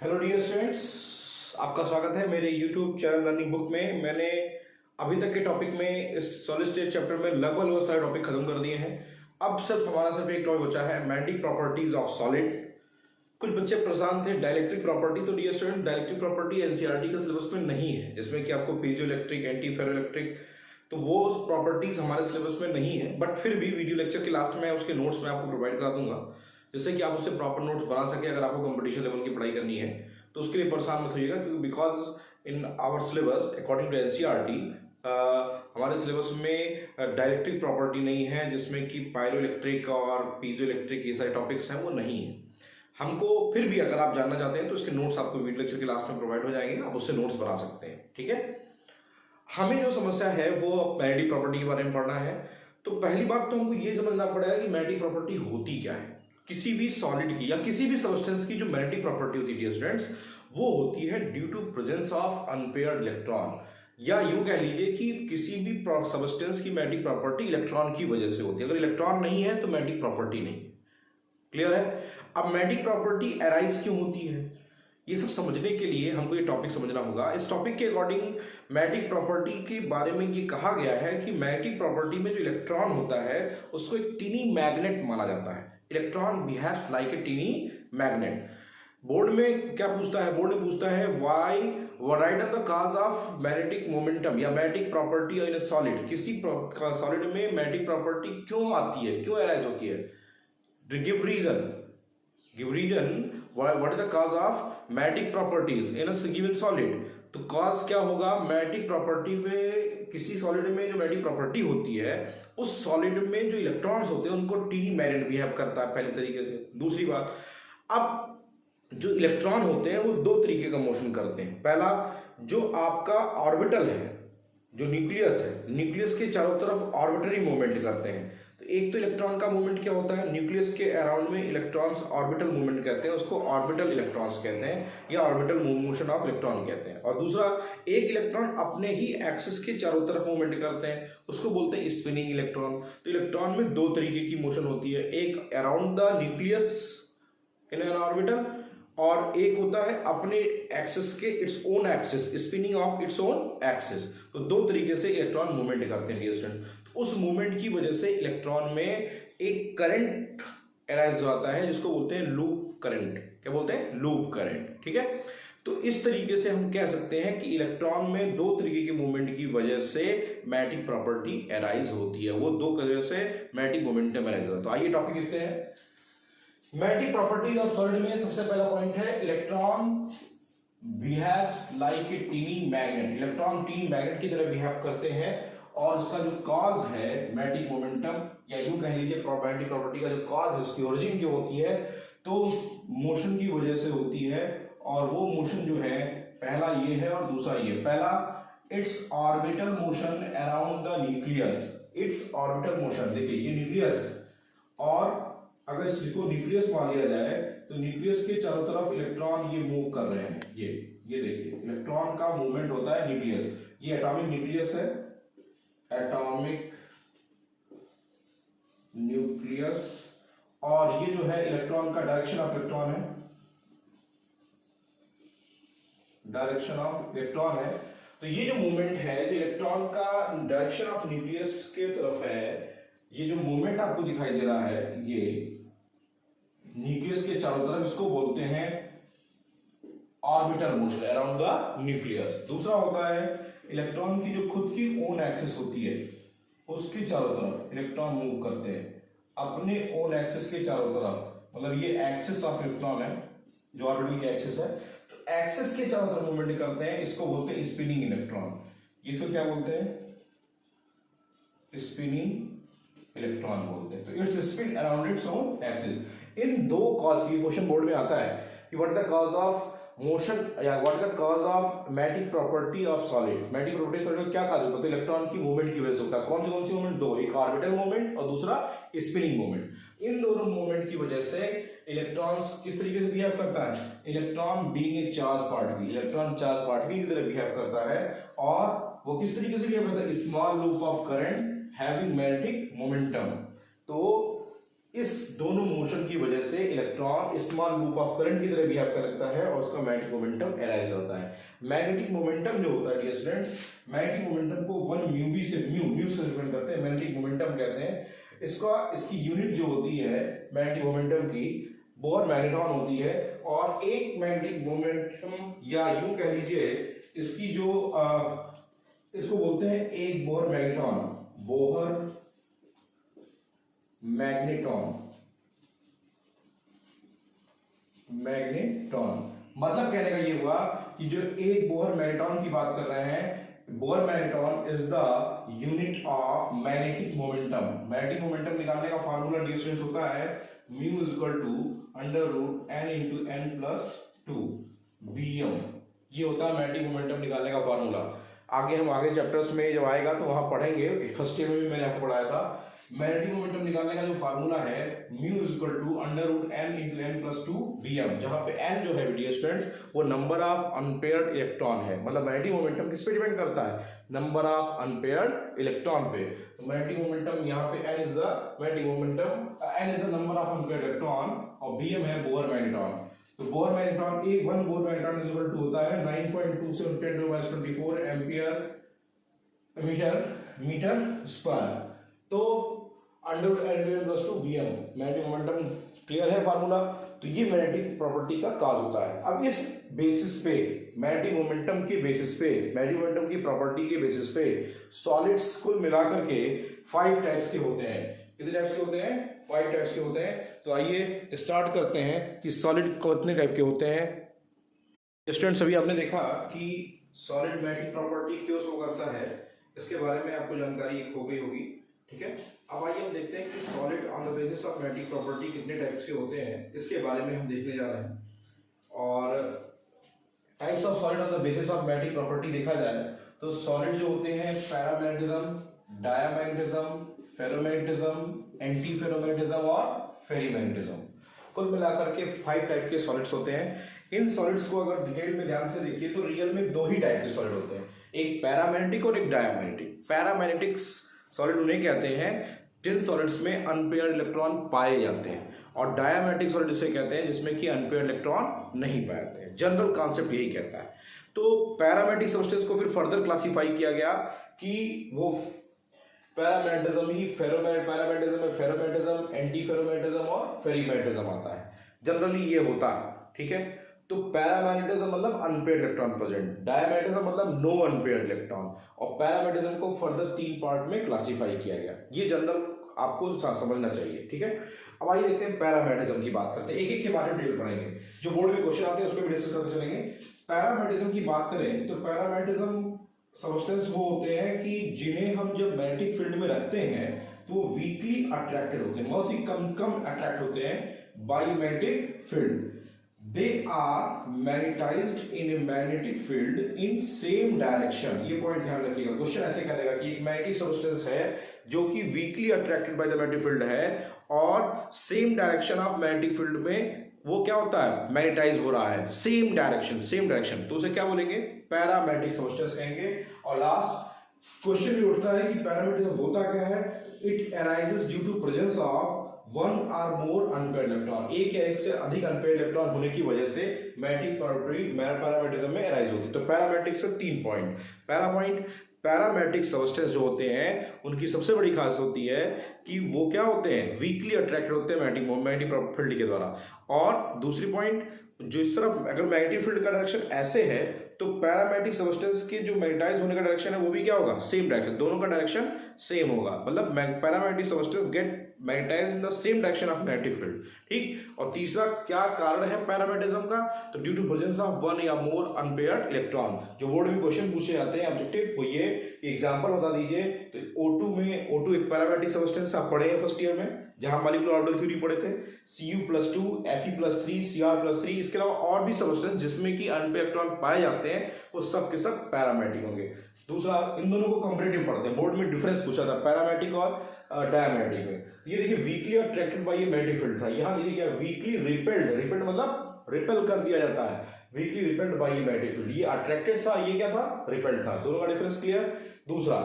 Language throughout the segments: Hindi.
हेलो डियर स्टूडेंट्स, आपका स्वागत है मेरे यूट्यूब चैनल लर्निंग बुक में। मैंने अभी तक के टॉपिक में इस सॉलिड स्टेट चैप्टर में लगभग सारे टॉपिक खत्म कर दिए हैं। अब हमारा एक टॉपिक बचा है मैग्नेटिक प्रॉपर्टीज ऑफ सॉलिड। कुछ बच्चे परेशान थे डाइलेक्ट्रिक प्रॉपर्टी। तो dear student, dielectric property NCERT के सिलेबस में नहीं है, जिसमें कि आपको piezo electric, anti ferro electric, तो वो प्रॉपर्टीज हमारे सिलेबस में नहीं है। बट फिर भी वीडियो लेक्चर के लास्ट में उसके नोट्स में आपको प्रोवाइड करा दूंगा, जिससे कि आप उससे प्रॉपर नोट्स बना सके। अगर आपको कंपटीशन लेवल की पढ़ाई करनी है तो उसके लिए परेशान मत होइएगा, क्योंकि because in our syllabus according to NCERT हमारे सिलेबस में डाइलेक्ट्रिक प्रॉपर्टी नहीं है, जिसमें कि पायरो इलेक्ट्रिक और पीजो इलेक्ट्रिक ये सारे टॉपिक्स हैं, वो नहीं है। हमको फिर भी अगर आप जानना चाहते हैं तो इसके नोट्स आपको वीडियो लेक्चर के लास्ट में प्रोवाइड हो जाएंगे, आप उससे नोट्स बना सकते हैं। ठीक है, हमें जो समस्या है वो मैग्नेटिक प्रॉपर्टी के बारे में पढ़ना है। तो पहली बात तो हमको ये समझना पड़ेगा कि मैग्नेटिक प्रॉपर्टी होती क्या है। किसी भी सॉलिड की या किसी भी सब्सटेंस की जो मैग्नेटिक प्रॉपर्टी होती है डियर स्टूडेंट्स, वो होती है due to presence of unpaired electron, या यूं कह लीजिए कि किसी भी सब्सटेंस की मैग्नेटिक प्रॉपर्टी इलेक्ट्रॉन की वजह से होती है। अगर इलेक्ट्रॉन नहीं है तो मैग्नेटिक प्रॉपर्टी नहीं। क्लियर है? अब मैग्नेटिक प्रॉपर्टी अराइज क्यों होती है, ये सब समझने के लिए हमको ये टॉपिक समझना होगा। इस टॉपिक के अकॉर्डिंग मैग्नेटिक प्रॉपर्टी के बारे में ये कहा गया है कि मैग्नेटिक प्रॉपर्टी में जो इलेक्ट्रॉन होता है उसको एक टीनी मैग्नेट माना जाता है। Electron behaves like a tiny magnet. Board में क्या पूछता है? बोर्ड में पूछता है why write on the cause of magnetic momentum या magnetic property in a solid. किसी सॉलिड में मैग्नेटिक प्रॉपर्टी क्यों आती है, क्यों अराइज होती है? Give reason what is the cause of magnetic properties in a given solid. तो कॉज क्या होगा? मैग्नेटिक प्रॉपर्टी में, किसी सॉलिड में जो मैग्नेटिक प्रॉपर्टी होती है उस सॉलिड में जो इलेक्ट्रॉन्स होते हैं उनको टीनी मैग्नेट बिहेव करता है, पहली तरीके से। दूसरी बात, अब जो इलेक्ट्रॉन होते हैं वो दो तरीके का मोशन करते हैं। पहला, जो आपका ऑर्बिटल है, जो न्यूक्लियस है, न्यूक्लियस के चारों तरफ ऑर्बिटरी मूवमेंट करते हैं। तो एक तो इलेक्ट्रॉन का मूवमेंट क्या होता है, न्यूक्लियस के अराउंड में इलेक्ट्रॉन्स ऑर्बिटल मूवमेंट कहते हैं, उसको ऑर्बिटल इलेक्ट्रॉन्स कहते हैं या ऑर्बिटल मोशन ऑफ इलेक्ट्रॉन कहते हैं। और दूसरा, एक इलेक्ट्रॉन अपने ही एक्सिस के चारों तरफ मूवमेंट करते हैं, उसको बोलते हैं स्पिनिंग इलेक्ट्रॉन। तो इलेक्ट्रॉन में दो तरीके की मोशन होती है, एक around the nucleus in an orbital, और एक होता है अपने एक्सिस के it's own axis, spinning of its own axis. तो दो तरीके से इलेक्ट्रॉन मूवमेंट करते हैं डियर स्टूडेंट। तो उस मूवमेंट की वजह से इलेक्ट्रॉन में एक करंट अराइज होता है, जिसको बोलते हैं लूप करंट। क्या बोलते हैं? Loop current. ठीक है, तो इस तरीके से हम कह सकते हैं कि इलेक्ट्रॉन में दो तरीके के मूवमेंट की वजह से मैग्नेटिक प्रॉपर्टी अराइज होती है, वो दो वजह से मैग्नेटिक मोमेंटम अराइज होता है। तो आइए टॉपिक लिखते हैं। मैग्नेटिक प्रॉपर्टीज ऑफ सॉलिड में सबसे पहला पॉइंट है electron behaves like a tiny magnet. Electron tiny magnet की तरह बिहेव करते हैं, और उसका जो कॉज है मैग्नेटिक मोमेंटम, या यूं कह लीजिए मैग्नेटिक प्रॉपर्टी का जो कॉज है, उसकी ओरिजिन क्यों होती है, तो मोशन की वजह से होती है। और वो मोशन जो है, पहला ये है और दूसरा ये। पहला, it's orbital motion around the nucleus. It's orbital motion, देखिए ये न्यूक्लियस है, और अगर इसको न्यूक्लियस मान लिया जाए तो न्यूक्लियस के चारों तरफ इलेक्ट्रॉन ये मूव कर रहे हैं। ये देखिए इलेक्ट्रॉन का मूवमेंट होता है न्यूक्लियस। ये एटॉमिक न्यूक्लियस है, एटॉमिक न्यूक्लियस, और ये जो है इलेक्ट्रॉन का डायरेक्शन ऑफ इलेक्ट्रॉन है, डायरेक्शन ऑफ इलेक्ट्रॉन है। तो ये जो मूवमेंट है, जो इलेक्ट्रॉन का डायरेक्शन ऑफ न्यूक्लियस के तरफ है, ये जो मूवमेंट आपको दिखाई दे रहा है, ये न्यूक्लियस के चारों तरफ, इसको बोलते हैं orbital motion around the nucleus. दूसरा होता है इलेक्ट्रॉन की जो खुद की ओन एक्सिस होती है, उसके चारों तरफ इलेक्ट्रॉन मूव करते हैं अपने ओन एक्सिस के चारों तरफ। मतलब ये एक्सिस ऑफ इलेक्ट्रॉन है, जो ऑर्बिटल की एक्सिस है, तो एक्सिस के चारों तरफ मूवमेंट करते हैं, इसको बोलते हैं स्पिनिंग इलेक्ट्रॉन। ये तो क्या बोलते हैं? स्पिनिंग इलेक्ट्रॉन बोलते हैं। तो its spin around its own axis. इन दो कॉज की क्वेश्चन बोर्ड में आता है कि what the cause of motion या what the cause of magnetic property of solid. Magnetic property solid क्या कहा जाता है? इलेक्ट्रॉन की मूवमेंट की वजह से होता है। कौन सी मूवमेंट? दो, एक ऑर्बिटल मूवमेंट और दूसरा स्पिनिंग मूवमेंट। इन दोनों मूवमेंट की वजह से इलेक्ट्रॉन्स किस तरीके से बिहेव करता है? Electron being a charge particle, electron charge particle की तरह बिहेव करता है, और वो किस तरीके से बिहेव करता है? Small loop of current having magnetic momentum. तो इस दोनों मोशन की वजह से electron small loop of current की तरह बिहेव करता है और उसका मैग्नेटिक मोमेंटम एराइज होता है। मैग्नेटिक मोमेंटम जो होता है डियर स्टूडेंट्स, मैग्नेटिक मोमेंटम को 1 म्यू से रिप्रेजेंट करते हैं, मैग्नेटिक मोमेंटम कहते हैं इसकी यूनिट जो होती है मैग्नेटिक मोमेंटम की बोर मैग्नेट्रॉन होती है। और एक मैग्नेटिक मोमेंटम या यूं कह लीजिए इसकी जो इसको बोलते हैं एक बोर मैग्नेट्रॉन, बोहर मैग्नेट्रॉन। मतलब कहने का ये हुआ कि जो एक बोहर मैग्नेट्रॉन की बात कर रहे हैं, Bohr magnetron is the unit of magnetic momentum. Magnetic momentum निकालने का फार्मूला डिस्टेंस होता है mu is equal to under root n into n plus 2 Vm। ये होता है मैग्नेटिक मोमेंटम निकालने का फार्मूला। आगे हम आगे चैप्टर्स में जब आएगा तो वहां पढ़ेंगे, फर्स्ट ईयर में भी मैंने आपको पढ़ाया था। मैग्नेटिक मोमेंटम निकालने का जो फार्मूला है mu is equal to under root n into n plus 2 Vm, जहां पे n जो है डियर स्टूडेंट्स वो नंबर ऑफ अनपेयर्ड इलेक्ट्रॉन है। मतलब मैग्नेटिक मोमेंटम किस पे डिपेंड करता है, नंबर ऑफ अनपेयर्ड इलेक्ट्रॉन पे। तो मैग्नेटिक मोमेंटम यहाँ पे n is the magnetic momentum, n is the number of unpaired electron और Vm है बोहर मैग्नेट्रॉन। तो बोहर मैग्नेट्रॉन एक one Bohr magnetron is equal to होता है 9.2 से 10⁻24 एम्पियर मीटर स्क्वायर। तो under root n plus 2 Vm magnetic momentum clear है फार्मूला। तो ये मैग्नेटिक प्रॉपर्टी का काज होता है। अब इस बेसिस पे मैग्नेटिक मोमेंटम के बेसिस पे, मैग्नेटिक मोमेंटम की प्रॉपर्टी के बेसिस पे सॉलिड्स कुल मिलाकर के 5 टाइप्स के होते हैं। कितने टाइप्स के होते हैं, 5 टाइप्स के होते हैं। तो आइए स्टार्ट करते हैं कि सॉलिड कितने टाइप के होते हैं। स्टूडेंट्स अभी आपने देखा कि सॉलिड मैग्नेटिक प्रॉपर्टी क्यों शो करता है, इसके बारे में आपको जानकारी हो गई होगी, ठीक है। अब आइए हम देखते हैं कि solid on the basis of magnetic property कितने टाइप्स के होते हैं, इसके बारे में हम देखने जा रहे हैं। और types of solid on the basis of magnetic property देखा जाए तो सॉलिड जो होते हैं paramagnetism, diamagnetism, ferromagnetism, anti ferromagnetism और फेरीमैग्नेटिज्म। कुल मिलाकर के 5 टाइप के सॉलिड्स होते हैं। इन सॉलिड्स को अगर डिटेल में ध्यान से देखिए तो रियल में 2 ही टाइप के सॉलिड होते हैं, एक पैरामैग्नेटिक और एक डायामैग्नेटिक। पैरामैग्नेटिक सॉलिड उन्हें कहते हैं जिन सॉलिड्स में अनपेयर्ड इलेक्ट्रॉन पाए जाते हैं, और डायामैग्नेटिक सॉलिड इसे कहते हैं जिसमें कि अनपेयर्ड इलेक्ट्रॉन नहीं पाए जाते हैं। जनरल कॉन्सेप्ट यही कहता है। तो पैरामैग्नेटिक सब्सटेंस को फिर फर्दर क्लासिफाई किया गया कि वो पैरामैग्नेटिज्म ही पैरामैग्नेटिज्म में फेरोमैग्नेटिज्म, एंटी फेरोमैग्नेटिज्म और फेरीमैग्नेटिज्म आता है। जनरली ये होता है, ठीक है। तो पैरामैग्नेटिज्म मतलब अनपेयर्ड इलेक्ट्रॉन प्रेजेंट, डायमैग्नेटिज्म मतलब नो अनपेयर्ड इलेक्ट्रॉन, और पैरामैग्नेटिज्म को फर्दर 3 पार्ट में क्लासिफाई किया गया। ये जनरल आपको समझना चाहिए, ठीक है। अब आइए देखते हैं पैरामैग्नेटिज्म की बात करते हैं, एक एक के बारे में डिटेल पढ़ेंगे। जो बोर्ड में क्वेश्चन आते हैं उस पर भी डिस्कस करते चलेंगे। पैरामैग्नेटिज्म की बात करें तो पैरामैग्नेटिज्म सब्सटेंस वो होते हैं कि जिन्हें हम जब मैग्नेटिक फील्ड में रखते हैं तो वो वीकली अट्रैक्टेड होते हैं, बहुत ही कम अट्रैक्ट होते हैं by magnetic field. They are magnetized in a magnetic field in same direction. ये पॉइंट ध्यान रखिएगा, क्वेश्चन ऐसे कह देगा कि एक मैग्नेटिक सब्सटेंस है जो कि weekly attracted by the magnetic field है और same direction of magnetic field में वो क्या होता है, मैग्नेटाइज हो रहा है, सेम डायरेक्शन, तो उसे क्या बोलेंगे, पैरामैग्नेटिक सब्सटेंस कहेंगे। और लास्ट क्वेश्चन भी उठता है कि पैरामैग्नेटिज्म होता क्या है। It arises due to presence of 1 or more unpaired electron, एक या एक से अधिक अनपेयर्ड इलेक्ट्रॉन होने की वजह से मैग्नेटिक प्रॉपर्टी पैरामैग्नेटिज्म में अराइज होती है। तो पैरामैग्नेटिक से 3 पॉइंट। पैरामैग्नेटिक सब्सटेंस जो होते हैं उनकी सबसे बड़ी खासियत होती है कि वो क्या होते हैं, वीकली अट्रैक्टेड होते हैं मैग्नेटिक फील्ड के द्वारा। और दूसरी पॉइंट, जो इस तरफ अगर मैग्नेटिक फील्ड का डायरेक्शन ऐसे है तो पैरामैग्नेटिक सब्सटेंस के जो मैग्नेटाइज होने का डायरेक्शन है वो भी क्या होगा, सेम डायरेक्शन, दोनों का डायरेक्शन सेम होगा। मतलब paramagnetic substance get magnetize in the same direction of magnetic field, ठीक। और तीसरा क्या कारण है पैरामैग्नेटिज्म का, तो ड्यू टू प्रेजेंस ऑफ 1 या मोर अनपेयर्ड इलेक्ट्रॉन। जो बोर्ड में क्वेश्चन पूछे जाते हैं ऑब्जेक्टिव वो ये एग्जांपल बता दीजिए। तो O2 एक पैरामैग्नेटिक सब्सटेंस आप पढ़े हैं फर्स्ट ईयर में, जहां मॉलिक्यूलर ऑर्बिटल थ्योरी पढ़े थे, Cu+2 Fe+3 Cr+3, इसके अलावा और भी सब्सटेंस जिसमें कि अनपेयर्ड इलेक्ट्रॉन पाए जाते हैं वो सब के सब पैरामैग्नेटिक होंगे। दूसरा, इन दोनों को कंपैरेटिव पढ़ते हैं, बोर्ड में डिफरेंस पूछा था पैरामैग्नेटिक और डायमैग्नेटिक में। ये देखिए वीकली अट्रैक्टेड बाय ये मैग्नेटिक फील्ड था, यहाँ देखिए क्या वीकली रिपेल्ड मतलब रिपेल कर दिया जाता है, weekly repelled by magnetic field. ये अट्रैक्टेड था, ये क्या था, रिपेल्ड था। दोनों का डिफरेंस क्लियर। दूसरा,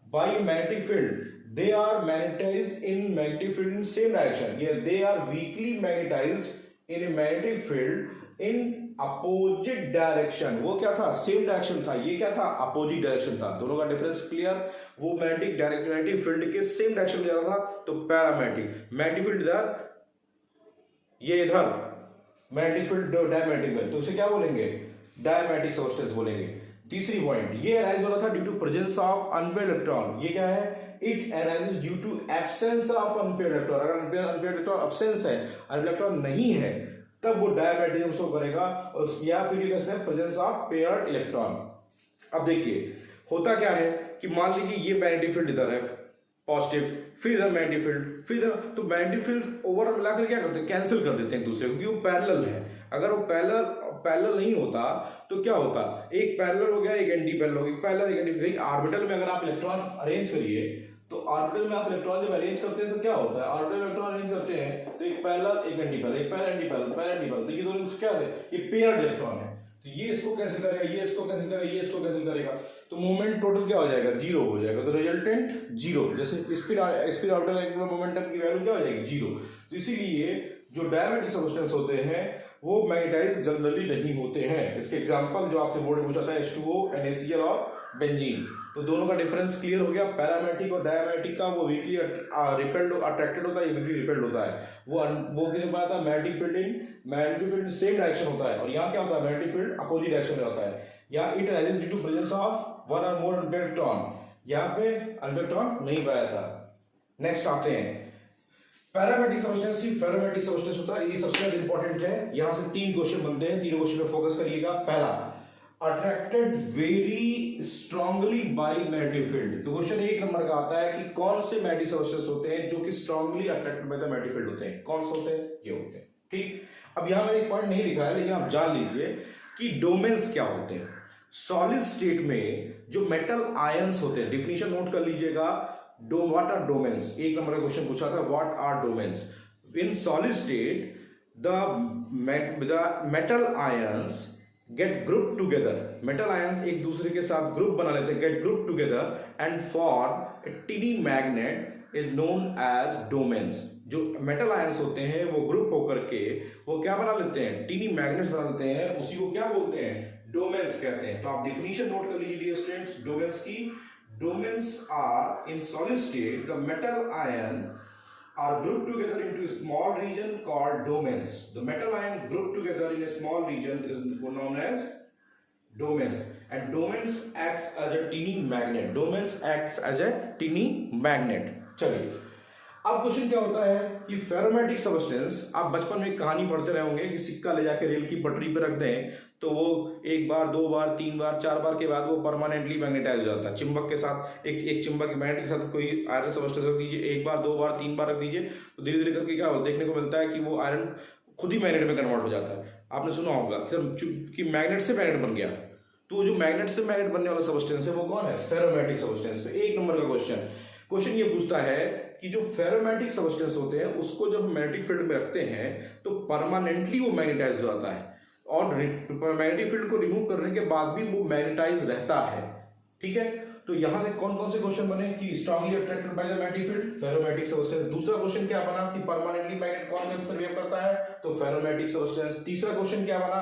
bye magnetic field they are magnetized in magnetic field in same direction. Yeah, they are weakly magnetized in a magnetic field in opposite direction. वो क्या था? सेम डायरेक्शन था. ये क्या था? अपोजिट डायरेक्शन था. दोनों का डिफरेंस क्लियर. वो मैग्नेटिक फील्ड के सेम डायरेक्शन में जा रहा था, तो मैग्नेटिक फील्ड इधर, ये इधर, मैग्नेटिक फील्ड डायमैग्नेटिक में, तो इसे क्या बोलेंगे? डायमैग्नेटिक सब्सटेंस बोलेंगे. तीसरी पॉइंट, ये अराइज हो रहा था due to presence of unpaired electron. ये क्या है? It arises due to absence of unpaired electron. अगर अनपेयर्ड इलेक्ट्रॉन एब्सेंस है और इलेक्ट्रॉन नहीं है, तब वो डायमैग्नेटिज्म शो करेगा, और या फिर ये कहते हैं प्रेजेंस ऑफ पेयर्ड इलेक्ट्रॉन. अब देखिए होता क्या है कि मान लीजिए ये मैग्नेटिक फील्ड इधर है पॉजिटिव, फिर इधर मैग्नेटिक फील्ड, फिर इधर, तो मैग्नेटिक फील्ड ओवर मिलाकर क्या करते हैं? कैंसिल कर देते हैं एक दूसरे को, क्योंकि वो पैरेलल है. अगर वो पैरेलल नहीं होता तो क्या होता? एक पैरेलल हो गया, एक एंटी पैरेलल हो गया. पैरेलल, एक एंटी. ऑर्बिटल में अगर आप इलेक्ट्रॉन अरेंज करिए, तो ऑर्बिटल में आप इलेक्ट्रॉन जब अरेंज करते हैं तो क्या होता है? ऑर्बिटल इलेक्ट्रॉन अरेंज करते हैं तो एक पैरेलल, एक एंटी पैरेलल, एक parallel, anti parallel, parallel, anti parallel, तो ये दोनों क्या है? ये पेयर्ड इलेक्ट्रॉन है. तो ये इसको कैंसिल करेगा, ये इसको कैंसिल करेगा, ये इसको कैंसिल करेगा, तो मोमेंट टोटल क्या हो जाएगा? जीरो हो जाएगा. तो रिजल्टेंट जीरो. जैसे स्पिन ऑर्बिटल एंगुलर मोमेंटम की वैल्यू क्या हो जाएगी? जीरो. तो इसीलिए जो डायमैग्नेटिक सब्सटेंस होते हैं वो मैग्नेटाइज जनरली नहीं होते हैं. इसके एग्जांपल जो आपसे बोर्ड में पूछा था H2O, NaCl और बेंजीन. तो दोनों का डिफरेंस क्लियर हो गया. पैरामैग्नेटिक और डायमैग्नेटिक का वो वीकली रिपेल्ड अट्रैक्टेड होता है, ये वीकली रिपेल्ड होता है. वो किसने बताया था? Magnetic field in same direction होता है, और यहाँ क्या होता है? मैग्नेटिक फील्ड अपोजिट डायरेक्शन में होता है. यहाँ it arises due to presence of one or more unpaired electron. यहाँ पे अनपेयर्ड इलेक्ट्रॉन नहीं पाया था. नेक्स्ट आते हैं पैरामैग्नेटिक सब्सटेंस की. पैरामैग्नेटिक सब्सटेंस होता है, ये सबसे ज्यादा इंपॉर्टेंट है. यहां से 3 क्वेश्चन बनते हैं, तीनों क्वेश्चन पे फोकस करिएगा. पहला, attracted very strongly bye magnetic field. तो क्वेश्चन 1 नंबर का आता है कि कौन से मैग्नेटिक सब्सटेंस होते हैं जो कि strongly attracted by the magnetic field होते हैं? कौन से होते हैं? ये होते हैं. ठीक. अब यहां मैंने एक पॉइंट नहीं लिखा है, लेकिन आप जान लीजिए कि डोमेन्स क्या होते हैं. सॉलिड स्टेट में जो मेटल आयंस होते हैं, डिफिनेशन नोट कर लीजिएगा. What are domains? 1 नंबर का क्वेश्चन पूछा था, what are domains? In solid state, the metal ions get grouped together. Metal ions एक दूसरे के साथ ग्रुप बना लेते हैं, get grouped together and form a tiny magnet is known as domains. जो मेटल आयंस होते हैं वो ग्रुप होकर के वो क्या बना लेते हैं? टीनी मैग्नेट्स बना लेते हैं. उसी को क्या बोलते हैं? डोमेन्स कहते हैं. तो आप डिफिनेशन नोट कर लीजिए स्टूडेंट्स डोमेन्स की. Domains are in solid state, the metal ion are grouped together into a small region called domains. The metal ion grouped together in a small region is known as domains. And domains acts as a teeny magnet. Domains acts as a teeny magnet. चलिए, अब क्वेश्चन क्या होता है कि फेरोमैग्नेटिक सब्सटेंस, आप बचपन में कहानी पढ़ते रहे होंगे कि सिक्का ले जाके रेल की पटरी पे रख दें तो वो 1 बार 2 बार 3 बार 4 बार के बाद वो परमानेंटली मैग्नेटाइज हो जाता है. चिंबक के साथ एक चिंबक मैग्नेट के साथ कोई आयरन सब्सटेंस रख दीजिए, 1 बार 2 बार 3 बार रख दीजिए, तो धीरे धीरे करके क्या देखने को मिलता है कि वो आयरन खुद ही मैग्नेट में कन्वर्ट हो जाता है. आपने सुना होगा कि मैग्नेट से मैग्नेट बन गया. तो जो मैग्नेट से मैग्नेट बनने वाला सब्सटेंस है वो कौन है? Ferromagnetic substance. तो 1 नंबर का क्वेश्चन ये पूछता है कि जो फेरोमैग्नेटिक सब्सटेंस होते हैं उसको जब मैग्नेटिक फील्ड में रखते हैं तो परमानेंटली वो मैग्नेटाइज हो जाता है, और मैग्नेटिक फील्ड को रिमूव करने के बाद भी वो मैग्नेटाइज रहता है. ठीक है. तो यहां से कौन कौन से क्वेश्चन बने कि strongly attracted by the magnetic field, ferromagnetic substance. दूसरा क्वेश्चन क्या बना कि परमानेंटली मैग्नेट कौन सर्वाइव करता है? तो फेरोमैग्नेटिक सब्सटेंस. तीसरा क्वेश्चन क्या बना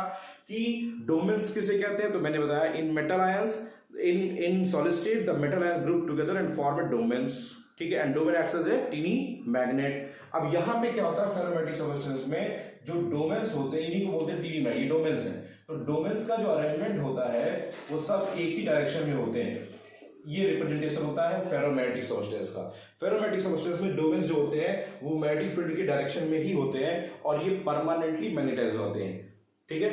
कि डोमेन्स किसे कहते हैं? तो मैंने बताया इन metal ions in solid state the metal ion group together and form a domains. ठीक है. And domain acts as a tiny magnet. अब यहां पे क्या होता है फेरोमैग्नेटिक सब्सटेंस में जो डोमेन्स होते हैं इन्हीं को बोलते हैं टीनी मैग्नेट. ये डोमेन्स हैं. तो डोमेन्स का जो अरेंजमेंट होता है वो सब एक ही डायरेक्शन में होते हैं. ये रिप्रेजेंटेशन होता है फेरोमैग्नेटिक सब्सटेंस का. फेरोमैग्नेटिक सब्सटेंस में डोमेन्स जो होते हैं वो मैग्नेटिक फील्ड के डायरेक्शन में ही होते हैं और ये परमानेंटली मैग्नेटाइज होते हैं. ठीक है.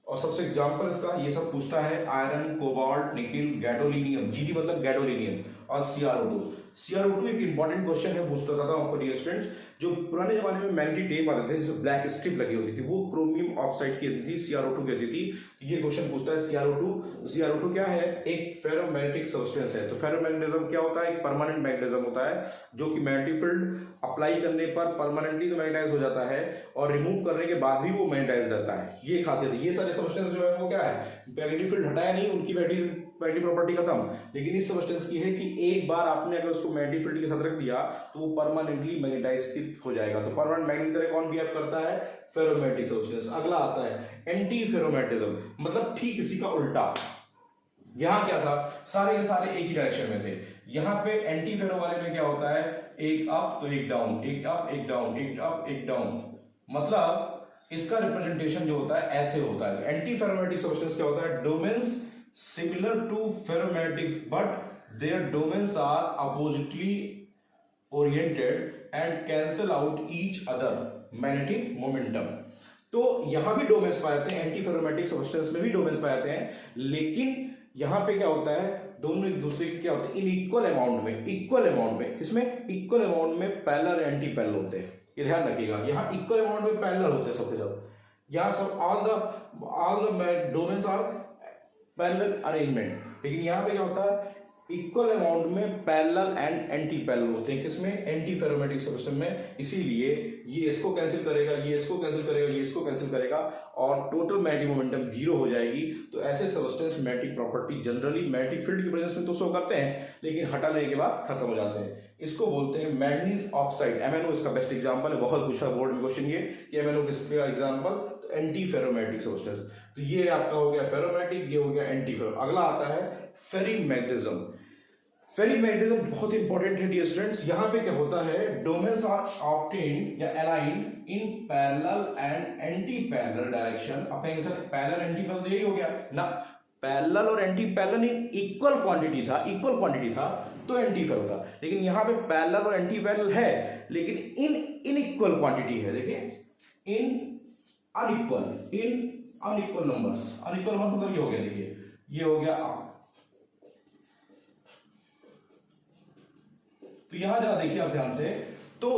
और सबसे एग्जांपल इसका ये सब पूछता है iron, cobalt, nickel, gadolinium. GD मतलब गैडोलिनियम. और CrO2. CrO2 एक इंपॉर्टेंट क्वेश्चन है, पूछता था आपको डियर स्टूडेंट्स. जो पुराने जमाने में मैग्नेटिक टेप आते थे जिसमें ब्लैक स्ट्रिप लगी होती थी वो क्रोमियम ऑक्साइड की होती थी, CrO2 कहती थी. ये क्वेश्चन पूछता है CrO2. CrO2 क्या है? एक फेरोमैग्नेटिक सब्सटेंस है. तो फेरोमैग्नेटिज्म क्या होता है? एक परमानेंट मैग्नेटिज्म होता है जो कि मैग्नेटिक फील्ड अप्लाई करने पर परमानेंटली तो मैग्नेटाइज हो जाता है और रिमूव करने के बाद भी वो मैग्नेटाइज रहता है. ये खासियत है. ये सारे सब्सटेंस जो है वो क्या है? मैग्नेटिक फील्ड हटाया नहीं, उनकी मैग्नेटिक मैग्नेटिक प्रॉपर्टी खत्म। लेकिन इस सब्सटेंस की है कि एक बार आपने अगर उसको मैग्नेटिक फील्ड के साथ रख दिया तो वो परमानेंटली मैग्नेटाइज हो जाएगा। तो परमानेंट मैग्नेट की तरह कौन बिहेव करता है? Ferromagnetic substance. अगला आता है एंटी फेरोमैग्नेटिज्म, मतलब ठीक इसी का उल्टा। यहां क्या था, सारे के सारे एक ही डायरेक्शन में थे। यहां पे एंटी फेरो वाले में क्या होता है, एक अप तो एक डाउन, एक अप एक डाउन, एक अप एक डाउन, मतलब इसका रिप्रेजेंटेशन जो होता है ऐसे होता है। एंटी फेरोमैग्नेटिक सब्सटेंस क्या होता है? Domains similar to ferromagnetic but their domains are oppositely oriented and cancel out each other magnetic momentum. तो यहां भी डोमेन्स पाए जाते हैं, एंटी फेरोमैग्नेटिक सब्सटेंस में भी डोमेन्स पाए जाते हैं, लेकिन यहां पे क्या होता है, दोनों एक दूसरे के क्या होते हैं, इन इक्वल अमाउंट में, इक्वल अमाउंट में, किसमें? इक्वल अमाउंट में पैरेलल एंटी पैरेलल होते हैं। ये ध्यान रखिएगा, यहाँ इक्वल अमाउंट में पैरेलल होते हैं सबके सब। यहाँ सब all the domains are parallel arrangement, लेकिन यहाँ पे क्या होता है, इक्वल अमाउंट में पैरेलल एंड एंटी पैरेलल होते हैं। किसमें? एंटी फेरोमैग्नेटिक सब्सटेंस में। इसीलिए ये इसको कैंसिल करेगा, ये इसको कैंसिल करेगा, ये इसको कैंसिल करेगा और टोटल मैग्नेटिक मोमेंटम जीरो हो जाएगी। तो ऐसे substance magnetic property generally magnetic field की प्रेजेंस में तो शो करते हैं, लेकिन हटाने के बाद खत्म हो जाते हैं। इसको बोलते हैं मैग्नीज ऑक्साइड, MnO इसका बेस्ट एग्जांपल है। बहुत पूछा बोर्ड में क्वेश्चन ये कि MnO किसका एग्जांपल? तो एंटी फेरोमैग्नेटिक सब्सटेंस। तो ये आपका हो गया फेरोमैग्नेटिक, ये हो गया एंटी फेरो। अगला आता है फेरीमैग्नेटिज्म। फेरीमैग्नेटिज्म बहुत इंपॉर्टेंट है डियर स्टूडेंट्स। यहां पे क्या होता है, डोमेन्स आर ऑब्टेन्ड या aligned in parallel and anti parallel direction. अब कहेंगे सर पैरेलल एंटी पैरेलल यही हो गया ना, पैरेलल और anti parallel in equal quantity था, इक्वल क्वांटिटी था तो एंटी पैरेलल था। लेकिन यहाँ पे पैरेलल और एंटी पैरेलल है, लेकिन इन इनइक्वल क्वांटिटी है। देखिए इन अनइक्वल नंबर्स, अनइक्वल मतलब ये हो गया, देखिए ये हो गया। तो यहां जरा देखिए आप ध्यान से, तो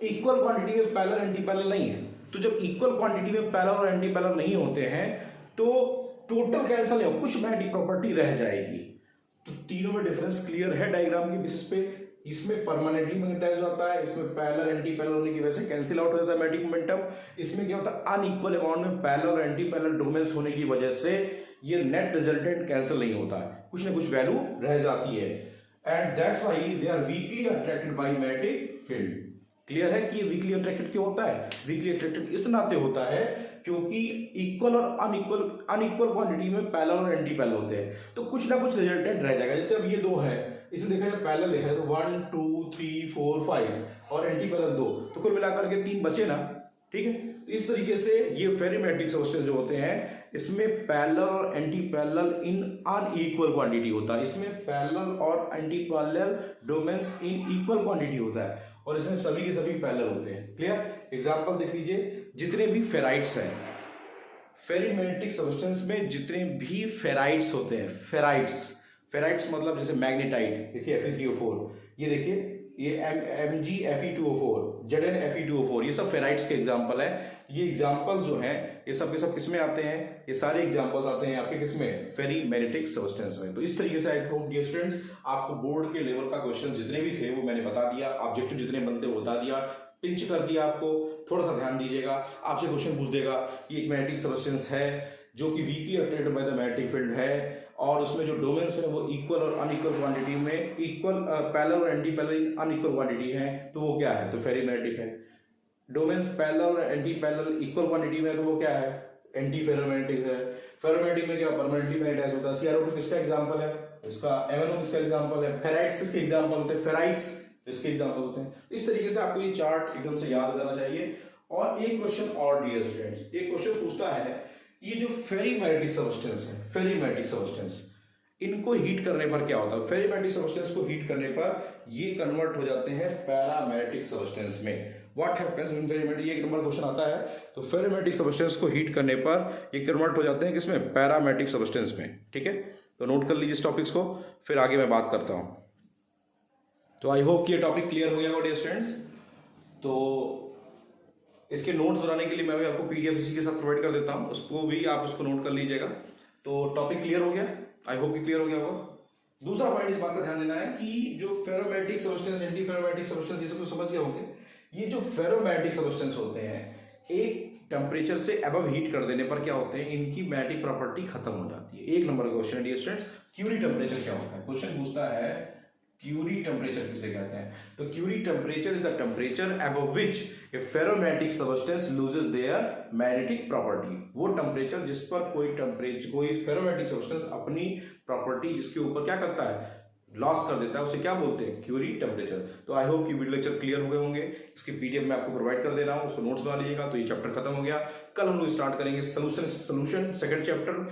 इक्वल क्वांटिटी में पैरेलल एंटी पैरेलल नहीं है। तो जब इक्वल क्वांटिटी में पैरेलल और एंटी पैरेलल नहीं होते हैं तो टोटल कैंसिल नहीं हो, कुछ मैग्नेटिक प्रॉपर्टी रह जाएगी। तो तीनों में डिफरेंस क्लियर है डायग्राम के बेसिस पे। इसमें परमानेंटली मैग्नेटाइज होता है, इसमें पैरेलल एंटी पैरेलल होने की वजह से कैंसिल आउट हो जाता है मैग्नेटिक मोमेंटम। इसमें क्या होता है, अनइक्वल अमाउंट में पैरेलल और एंटी पैरेलल डोमेन्स होने की वजह से ये नेट रिजल्टेंट कैंसिल नहीं होता है, कुछ ना कुछ वैल्यू रह जाती है। And that's why they are weakly attracted by magnetic field. Clear है कि ये वीकली अट्रैक्टेड क्यों होता है? वीकली अट्रैक्टेड इस नाते होता है क्योंकि इक्वल और अनइक्वल क्वांटिटी में पैरेलल और एंटी पैरेलल होते हैं, तो कुछ ना कुछ रिजल्टेंट रह जाएगा। जैसे अब ये दो है, इसे देखा जाए पैरेलल देखा जाए तो 1 2 3 4 5 और एंटी पैरेलल 2, तो कुल मिलाकर के 3 बचे ना, ठीक है। तो इस तरीके से ये फेरीमैग्नेटिक सब्सटेंस जो होते हैं इसमें पैरेलल और anti parallel in unequal quantity होता है। इसमें पैरेलल और anti parallel domains in equal quantity होता है और इसमें सभी के सभी पैरेलल होते हैं। क्लियर? एग्जांपल देख लीजिए, जितने भी फेराइट्स हैं, फेरीमैग्नेटिक सब्सटेंस में जितने भी फेराइट्स होते हैं, फेराइट्स मतलब जैसे मैग्नेटाइट, देखिए Fe3O4, ये देखिए ये MgFe2O4, ZnFe2O4, ये सब फेराइट्स के एग्जांपल है। ये एग्जांपल्स जो हैं ये सब के सब किसमें आते हैं? ये सारे एग्जांपल्स आते हैं आपके किसमें? फेरीमैग्नेटिक सब्सटेंस में। तो इस तरीके से आई होप डियर स्टूडेंट्स आपको बोर्ड के लेवल का क्वेश्चन जितने भी थे वो मैंने बता दिया, ऑब्जेक्टिव जितने बनते वो बता दिया, पिंच कर दिया आपको। थोड़ा सा ध्यान दीजिएगा, आपसे क्वेश्चन पूछ देगा कि एक मैग्नेटिक सब्सटेंस है जो कि weekly attracted by the magnetic field है और उसमें जो डोमेन्स है वो इक्वल और अनइक्वल क्वांटिटी में, इक्वल पैरेलल और एंटी पैरेलल अनइक्वल क्वांटिटी है, तो वो क्या है? तो फेरीमैग्नेटिक है। डोमेन्स पैरेलल और एंटी पैरेलल इक्वल क्वांटिटी में है तो वो क्या है? एंटी फेरोमैग्नेटिक है। फेरोमैग्नेटिक में क्या परमानेंटली मैग्नेटाइज होता है। CrO2 किसका एग्जांपल है? इसका। MnO किसका एग्जांपल है? फेराइट्स किसके एग्जांपल होते हैं? फेराइट्स इसके एग्जांपल होते हैं। इस तरीके से आपको ये चार्ट एकदम से याद रहना चाहिए। और एक क्वेश्चन और डियर स्टूडेंट्स, एक क्वेश्चन पूछता है ये जो फेरीमैग्नेटिक सब्सटेंस है, फेरीमैग्नेटिक सब्सटेंस, इनको हीट करने पर क्या होता है? फेरीमैग्नेटिक सब्सटेंस को हीट करने पर ये कन्वर्ट हो जाते हैं पैरामैग्नेटिक सब्सटेंस में। व्हाट हैपेंस व्हेन फेरीमैग्नेटिक, ये नंबर क्वेश्चन आता है, तो फेरीमैग्नेटिक सब्सटेंस को हीट करने पर ये कन्वर्ट हो जाते हैं किसमें? पैरामैग्नेटिक सब्सटेंस में। ठीक है, तो नोट कर लीजिए इस टॉपिक्स को, फिर आगे मैं बात करता हूँ। तो आई होप कि ये टॉपिक क्लियर हो गया होगा डियर स्टूडेंट्स। तो इसके नोट्स बनाने के लिए मैं भी आपको PDF इसी के साथ प्रोवाइड कर देता हूँ, उसको भी आप उसको नोट कर लीजिएगा। तो टॉपिक क्लियर हो गया, आई होप कि क्लियर हो गया होगा। दूसरा पॉइंट इस बात का ध्यान देना है कि जो ferromagnetic substance, anti ferromagnetic substance, ये सब तो समझ गए होंगे। ये जो फेरोमैग्नेटिक सब्सटेंस होते हैं एक टेम्परेचर से अबव हीट कर देने पर क्या होते हैं, इनकी मैग्नेटिक प्रॉपर्टी खत्म हो जाती है। 1 नंबर का क्वेश्चन है डियर स्टूडेंट्स, क्यूरी टेम्परेचर क्या होता है। क्वेश्चन पूछता है क्यूरी टेम्परेचर किसे कहते हैं। तो Curie temperature is the temperature above which a ferromagnetic substance loses their magnetic property. वो टेम्परेचर जिस पर कोई फेरोमैग्नेटिक सब्सटेंस अपनी प्रॉपर्टी जिसके ऊपर क्या करता है, लॉस कर देता है, उसे क्या बोलते हैं, क्यूरी टेम्परेचर। तो आई होप कि वीडियो लेक्चर क्लियर हो गए होंगे। इसके पीडीएफ मैं आपको प्रोवाइड कर दे रहा हूँ, उसको नोट्स बना लीजिएगा। तो ये चैप्टर खत्म हो गया। कल हम लोग स्टार्ट करेंगे सोल्यूशन सेकंड चैप्टर।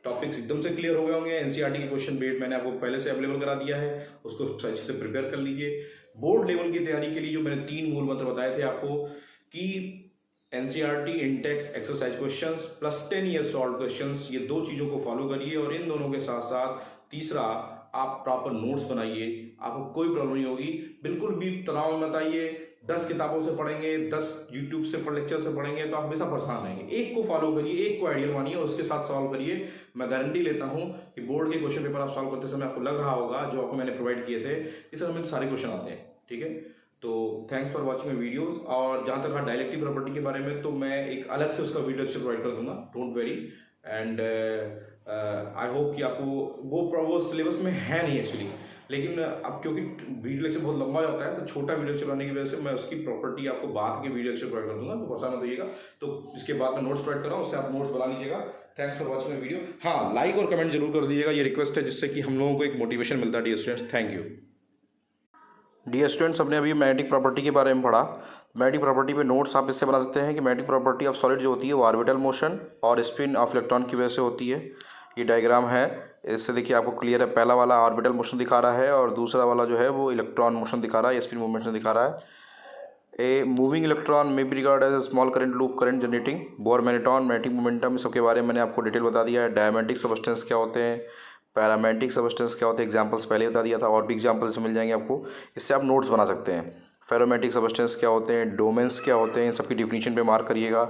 टॉपिक्स एकदम से क्लियर हो गए होंगे। एनसीईआरटी के क्वेश्चन बेट मैंने आपको पहले से अवेलेबल करा दिया है, उसको अच्छे से प्रिपेयर कर लीजिए। बोर्ड लेवल की तैयारी के लिए जो मैंने 3 मूल मंत्र बताए थे आपको कि NCERT Intex exercise questions plus 10 year solve questions, ये 2 चीज़ों को फॉलो करिए। और इन दोनों के साथ साथ तीसरा, आप प्रॉपर नोट्स बनाइए, आपको कोई प्रॉब्लम नहीं होगी। बिल्कुल भी तनाव मत आइए। 10 किताबों से पढ़ेंगे, 10 यूट्यूब से लेक्चर से पढ़ेंगे तो आप हमेशा परेशान रहेंगे। एक को फॉलो करिए, एक को आइडियल मानिए, उसके साथ सॉल्व करिए। मैं गारंटी लेता हूं कि बोर्ड के क्वेश्चन पेपर आप सॉल्व करते समय आपको लग रहा होगा जो आपको मैंने प्रोवाइड किए थे इस समय तो सारे क्वेश्चन आते हैं। ठीक है, तो thanks for watching my videos. और जहाँ तक रहा डायलेक्टिव प्रॉपर्टी के बारे में, तो मैं एक अलग से उसका वीडियो लेक्चर प्रोवाइड कर दूंगा, don't very. And I hope कि आपको वो सिलेबस में है नहीं एक्चुअली, लेकिन अब क्योंकि वीडियो लेक्चर बहुत लंबा जाता है तो छोटा वीडियो लेक्चर बनाने की वजह से मैं उसकी प्रॉपर्टी आपको बाद के वीडियो लेक्चर प्रोवाइड कर दूंगा, तो परेशान मत होइएगा। तो इसके बाद मैं नोट्स प्रोवाइड कर रहा हूँ, उससे आप नोट्स बना लीजिएगा। Thanks for watching my video. हाँ, लाइक और कमेंट जरूर कर दीजिएगा, ये रिक्वेस्ट है, जिससे कि हम लोगों को एक मोटिवेशन मिलता है। Dear students, thank you. Dear students, हमने अभी मैग्नेटिक प्रॉपर्टी के बारे में पढ़ा। मैग्नेटिक प्रॉपर्टी पे नोट्स आप इससे बना सकते हैं कि मैग्नेटिक प्रॉपर्टी ऑफ सॉलिड जो होती है वो ऑर्बिटल मोशन और स्पिन ऑफ इलेक्ट्रॉन की वजह से होती है। ये डायग्राम है, इससे देखिए आपको क्लियर है। पहला वाला ऑर्बिटल मोशन दिखा रहा है और दूसरा वाला जो है वो इलेक्ट्रॉन मोशन दिखा रहा है, स्पिन मूवमेंट दिखा रहा है। A moving electron may be regard as small current loop current generating. Bohr magneton, magnetic momentum, सबके बारे में मैंने आपको डिटेल बता दिया है। डायमैग्नेटिक सबस्टेंस क्या होते हैं, पैरामैग्नेटिक सबस्टेंस क्या होते हैं, एग्जांपल्स पहले बता दिया था, और भी एग्जांपल्स मिल जाएंगे आपको, इससे आप नोट्स बना सकते हैं। फेरोमैग्नेटिक सबस्टेंस क्या होते हैं, डोमेन्स क्या होते हैं, इन सबकी डिफिनीशन पे मार्क करिएगा।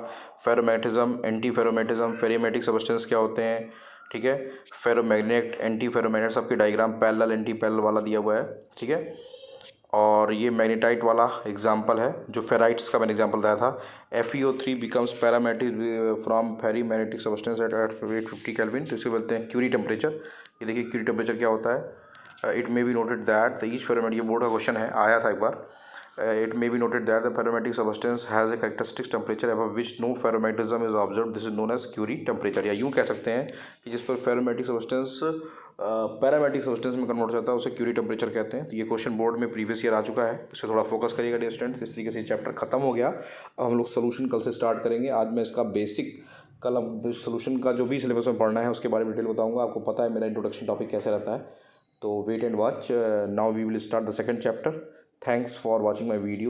Ferromagnetism, anti ferromagnetism, ferromagnetic substance क्या होते हैं, ठीक है। फेरोमैग्नेट, एंटी फेरोमैग्नेट, सबकी डायग्राम पैरेलल एंटी पैरेलल वाला दिया हुआ है, ठीक है। और ये मैग्नेटाइट वाला एग्जांपल है, जो फेराइट्स का मैंने एग्जांपल दिया था। FeO3 becomes paramagnetic from ferrimagnetic substance at 850 kelvin, तो इसे बोलते हैं क्यूरी टेम्परेचर। ये देखिए क्यूरी टेम्परेचर क्या होता है। It may be noted that the each ferromagnetic, ये बोर्ड का क्वेश्चन है, आया था एक बार। It may be noted that the ferromagnetic substance has a characteristic temperature above which no ferromagnetism is observed. This is known as Curie temperature। या यूँ कह सकते हैं कि जिस पर फेरोमैग्नेटिक सबस्टेंस पैरामैग्नेटिक सबस्टेंस में कन्वर्ट हो जाता है उसे क्यूरी टेम्परेचर कहते हैं। तो ये क्वेश्चन बोर्ड में प्रीवियस ईयर आ चुका है, इसे थोड़ा फोकस करिएगा डियर स्टूडेंट्स। इस तरीके से चैप्टर खत्म हो गया। अब हम लोग सोल्यूशन कल से स्टार्ट करेंगे। आज मैं इसका बेसिक, कल अब सोल्यूशन का जो भी सिलेबस में पढ़ना है उसके बारे में डिटेल बताऊँगा। आपको पता है मेरा इंट्रोडक्शन टॉपिक कैसे रहता है, तो wait and watch. Now we will start the second chapter. Thanks for watching my video.